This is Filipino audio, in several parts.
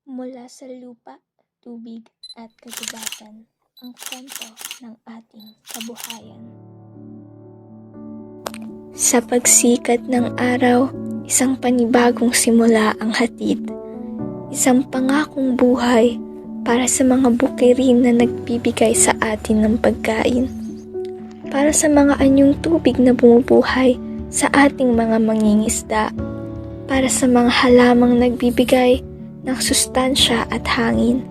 Mula sa lupa, tubig at kagubatan, ang kwento ng ating kabuhayan. Sa pagsikat ng araw, isang panibagong simula ang hatid. Isang pangakong buhay para sa mga bukirin na nagbibigay sa atin ng pagkain. Para sa mga anyong tubig na bumubuhay sa ating mga mangingisda. Para sa mga halamang nagbibigay ng sustansya at hangin,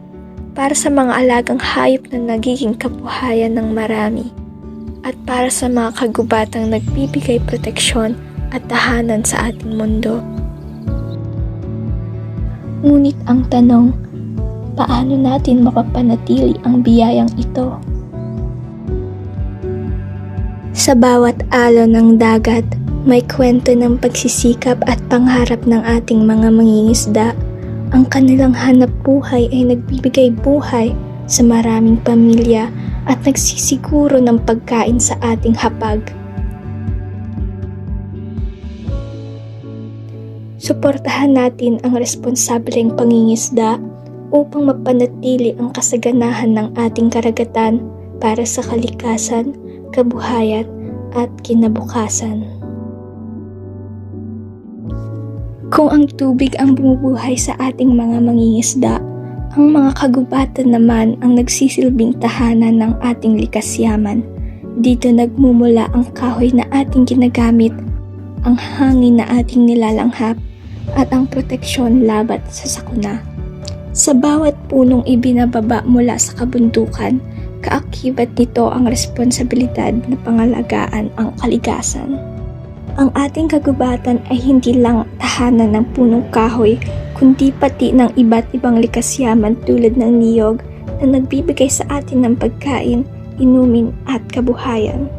para sa mga alagang hayop na nagiging kabuhayan ng marami, at para sa mga kagubatang nagbibigay proteksyon at tahanan sa ating mundo. Ngunit ang tanong, paano natin mapapanatili ang biyayang ito? Sa bawat alon ng dagat, may kwento ng pagsisikap at pangarap ng ating mga mangingisda. Ang kanilang hanap buhay ay nagbibigay buhay sa maraming pamilya at nagsisiguro ng pagkain sa ating hapag. Suportahan natin ang responsableng pangingisda upang mapanatili ang kasaganahan ng ating karagatan para sa kalikasan, kabuhayan at kinabukasan. Kung ang tubig ang bumubuhay sa ating mga mangingisda, ang mga kagubatan naman ang nagsisilbing tahanan ng ating likas yaman. Dito nagmumula ang kahoy na ating ginagamit, ang hangin na ating nilalanghap, at ang proteksyon labat sa sakuna. Sa bawat punong ibinababa mula sa kabundukan, kaakibat nito ang responsibilidad na pangalagaan ang kalikasan. Ang ating kagubatan ay hindi lang tahanan ng punong kahoy, kundi pati ng iba't ibang likas yaman tulad ng niyog na nagbibigay sa atin ng pagkain, inumin at kabuhayan.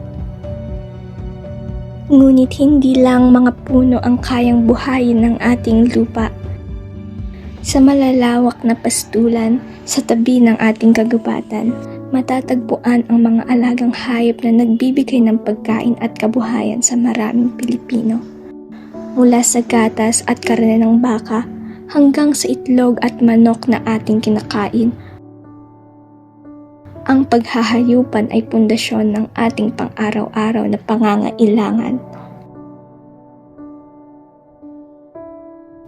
Ngunit hindi lang mga puno ang kayang buhayin ng ating lupa. Sa malalawak na pastulan sa tabi ng ating kagubatan, matatagpuan ang mga alagang hayop na nagbibigay ng pagkain at kabuhayan sa maraming Pilipino. Mula sa gatas at karne ng baka hanggang sa itlog at manok na ating kinakain. Ang paghahayupan ay pundasyon ng ating pang-araw-araw na pangangailangan.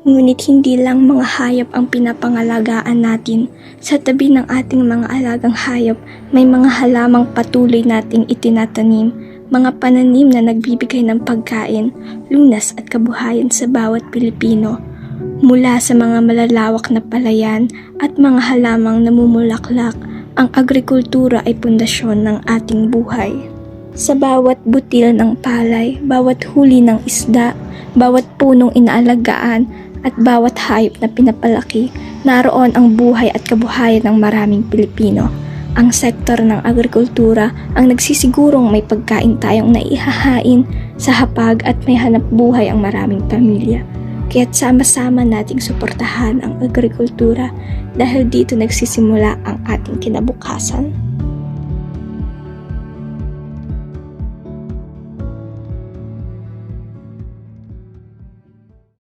Ngunit hindi lang mga hayop ang pinapangalagaan natin. Sa tabi ng ating mga alagang hayop, may mga halamang patuloy nating itinatanim, mga pananim na nagbibigay ng pagkain, lunas at kabuhayan sa bawat Pilipino. Mula sa mga malalawak na palayan at mga halamang namumulaklak, ang agrikultura ay pundasyon ng ating buhay. Sa bawat butil ng palay, bawat huli ng isda, bawat punong inaalagaan, at bawat hayop na pinapalaki, naroon ang buhay at kabuhayan ng maraming Pilipino. Ang sektor ng agrikultura ang nagsisigurong may pagkain tayong naihahain sa hapag at may hanap buhay ang maraming pamilya. Kaya't sama-sama nating suportahan ang agrikultura dahil dito nagsisimula ang ating kinabukasan.